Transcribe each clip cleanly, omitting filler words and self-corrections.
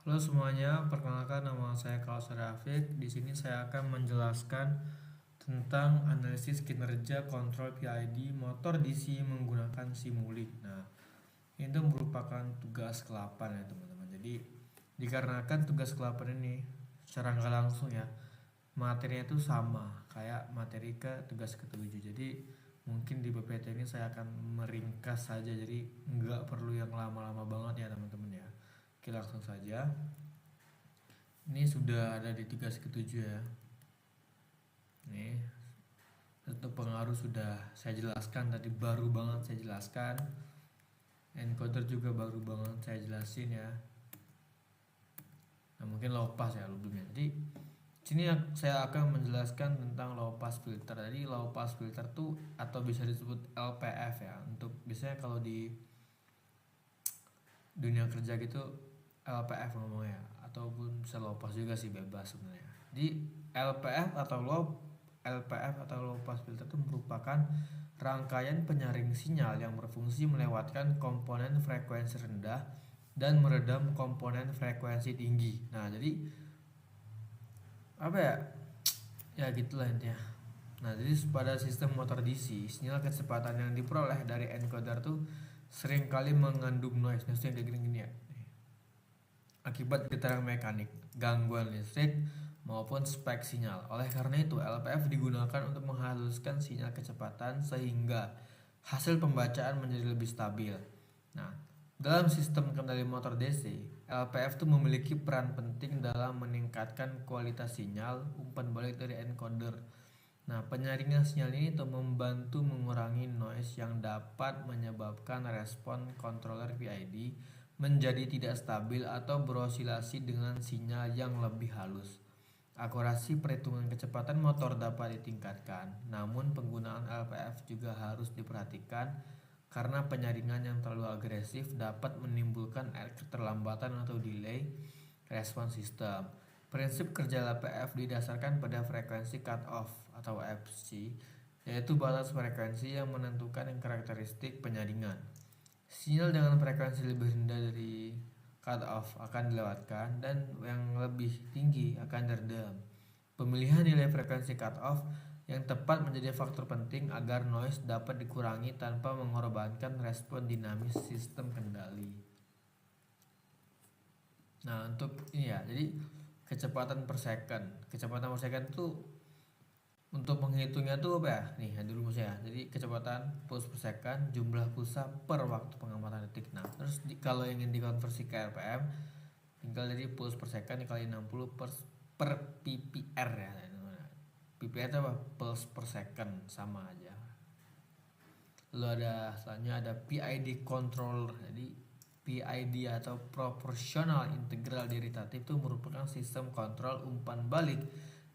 Halo semuanya, perkenalkan nama saya Kausar Rafiq. Di sini saya akan menjelaskan tentang analisis kinerja kontrol PID motor DC menggunakan Simulink. Nah, itu merupakan tugas ke-8 ya teman-teman. Jadi, dikarenakan tugas ke-8 ini secara nggak langsung ya, materinya itu sama kayak materi ke tugas ke-7. Jadi, mungkin di PPT ini saya akan meringkas saja, jadi nggak perlu yang lama-lama banget ya teman-teman ya. Oke, langsung saja. Ini sudah ada di tugas ke-7 ya. Nih, untuk pengaruh sudah saya jelaskan tadi, baru banget saya jelaskan. Encoder juga baru banget saya jelasin ya. Nah, mungkin low pass ya belum ya. Jadi sini saya akan menjelaskan tentang low pass filter. Jadi low pass filter tuh atau bisa disebut LPF ya. Untuk biasanya kalau di dunia kerja gitu LPF ngomongnya, ataupun bisa low pass juga sih, bebas sebenarnya. Di LPF atau low pass filter itu merupakan rangkaian penyaring sinyal yang berfungsi melewatkan komponen frekuensi rendah dan meredam komponen frekuensi tinggi. Nah, jadi apa ya? Ya gitulah intinya. Nah, jadi pada sistem motor DC, sinyal kecepatan yang diperoleh dari encoder tuh seringkali mengandung noise yang kayak gini-gini ya. Akibat getaran mekanik, gangguan listrik, maupun spek sinyal. Oleh karena itu, LPF digunakan untuk menghaluskan sinyal kecepatan sehingga hasil pembacaan menjadi lebih stabil. Nah, dalam sistem kendali motor DC, LPF itu memiliki peran penting dalam meningkatkan kualitas sinyal umpan balik dari encoder. Nah, penyaringan sinyal ini tuh membantu mengurangi noise yang dapat menyebabkan respon controller PID menjadi tidak stabil atau berosilasi dengan sinyal yang lebih halus. Akurasi perhitungan kecepatan motor dapat ditingkatkan, namun penggunaan LPF juga harus diperhatikan karena penyaringan yang terlalu agresif dapat menimbulkan keterlambatan atau delay respon sistem. Prinsip kerja LPF didasarkan pada frekuensi cut-off atau FC, yaitu batas frekuensi yang menentukan karakteristik penyaringan. Sinyal dengan frekuensi lebih rendah dari cut-off akan dilewatkan dan yang lebih tinggi akan diredam. Pemilihan nilai frekuensi cut-off yang tepat menjadi faktor penting agar noise dapat dikurangi tanpa mengorbankan respon dinamis sistem kendali. Nah, untuk ini ya, jadi kecepatan per second. Kecepatan per second itu untuk menghitungnya tuh apa ya? Nih, ada rumusnya. Jadi kecepatan pulse per second, jumlah pulsa per waktu pengamatan detik. Nah, terus kalau ingin dikonversi ke RPM, tinggal jadi pulse per second dikali 60 per PPR ya. PPR itu apa? Pulse per second, sama aja. Lalu selanjutnya ada PID controller. Jadi PID atau proportional integral derivative itu merupakan sistem kontrol umpan balik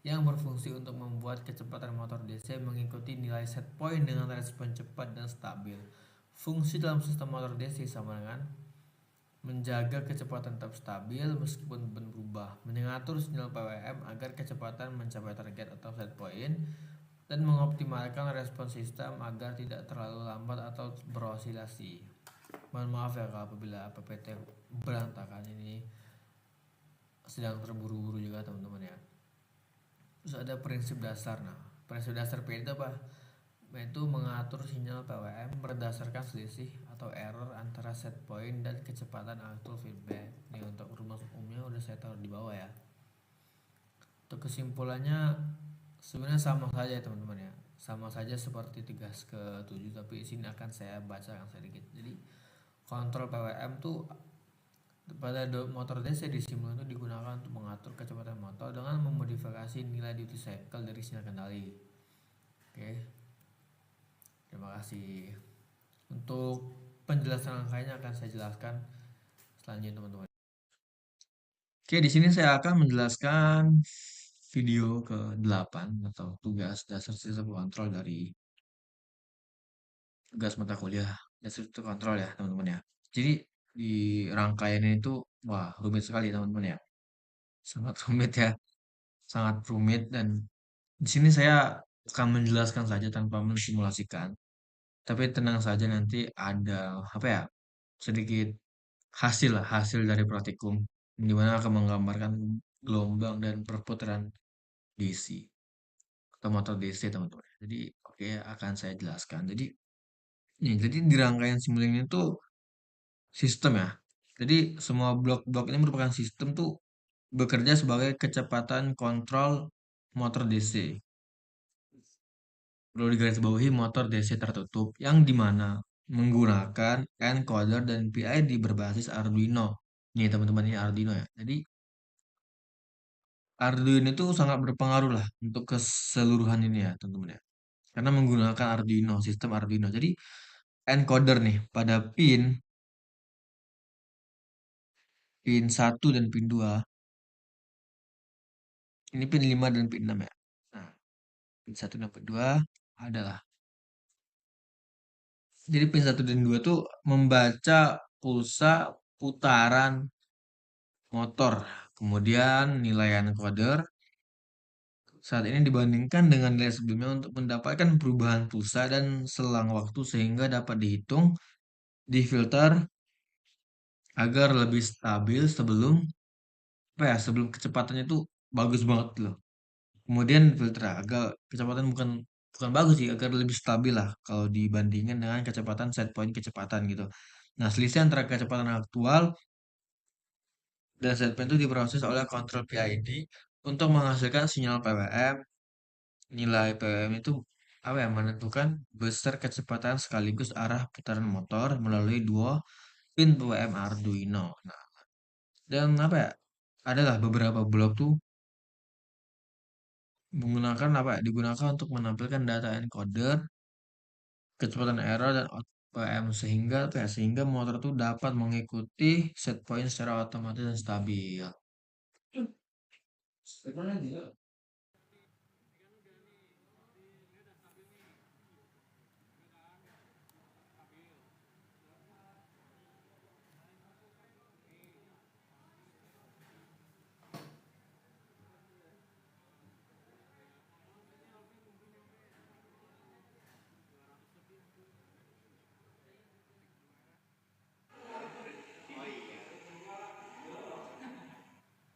yang berfungsi untuk membuat kecepatan motor DC mengikuti nilai set point dengan respon cepat dan stabil. Fungsi dalam sistem motor DC sama dengan menjaga kecepatan tetap stabil meskipun berubah, mengatur sinyal PWM agar kecepatan mencapai target atau set point, dan mengoptimalkan respon sistem agar tidak terlalu lambat atau berosilasi. Mohon maaf ya kalau apabila PPT berantakan, ini sedang terburu-buru juga teman-teman ya. Terus ada prinsip dasar. Nah, prinsip dasar PID itu apa? Yaitu mengatur sinyal PWM berdasarkan selisih atau error antara set point dan kecepatan actual feedback. Ini untuk rumus umumnya udah saya taruh di bawah ya. Untuk kesimpulannya sebenarnya sama saja teman-teman ya, sama saja seperti tugas ke-7, tapi di sini akan saya bacakan sedikit. Jadi kontrol PWM tuh pada motor DC di simulator itu digunakan untuk mengatur kecepatan motor dengan memodifikasi nilai duty cycle dari sinyal kendali. Oke, terima kasih. Untuk penjelasan angkanya akan saya jelaskan selanjutnya teman-teman. Oke, di sini saya akan menjelaskan video ke-8 atau tugas dasar sistem kontrol dari tugas mata kuliah dasar sistem kontrol ya teman-teman ya. Jadi di rangkaian ini tuh wah rumit sekali teman-teman ya. Sangat rumit ya, sangat rumit, dan di sini saya akan menjelaskan saja tanpa mensimulasikan. Tapi tenang saja, nanti ada apa ya? Sedikit hasil lah, hasil dari praktikum di mana akan menggambarkan gelombang dan perputaran DC atau motor DC, teman-teman. Jadi, oke, akan saya jelaskan. Jadi di rangkaian simulink ini tuh sistem ya. Jadi semua blok-blok ini merupakan sistem tuh bekerja sebagai kecepatan kontrol motor DC. Perlu digarisbawahi motor DC tertutup yang dimana menggunakan encoder dan PID berbasis Arduino. Nih teman-teman, ini Arduino ya. Jadi Arduino itu sangat berpengaruh lah untuk keseluruhan ini ya teman-teman ya. Karena menggunakan Arduino, sistem Arduino. Jadi encoder nih pada pin 1 dan pin 2. Ini pin 5 dan pin 6 ya. Nah, pin 1 dan pin 2 adalah. Jadi pin 1 dan 2 tuh membaca pulsa putaran motor. Kemudian nilai encoder saat ini dibandingkan dengan nilai sebelumnya untuk mendapatkan perubahan pulsa dan selang waktu sehingga dapat dihitung, difilter agar lebih stabil sebelum sebelum kecepatannya itu bagus banget loh. Kemudian filter agar kecepatan bukan bukan bagus sih, agar lebih stabil lah kalau dibandingkan dengan kecepatan set point kecepatan gitu. Nah, selisih antara kecepatan aktual dan set point itu diproses oleh kontrol PID untuk menghasilkan sinyal PWM. Nilai PWM itu apa ya? Menentukan besar kecepatan sekaligus arah putaran motor melalui dua pin PWM Arduino. Nah, dan apa ya? Adalah beberapa blok tuh menggunakan apa ya? Digunakan untuk menampilkan data encoder, kecepatan error dan OPM sehingga motor tuh dapat mengikuti set point secara otomatis dan stabil.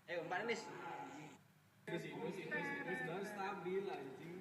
Eh, Mbak Nis. Wis stabil anjing.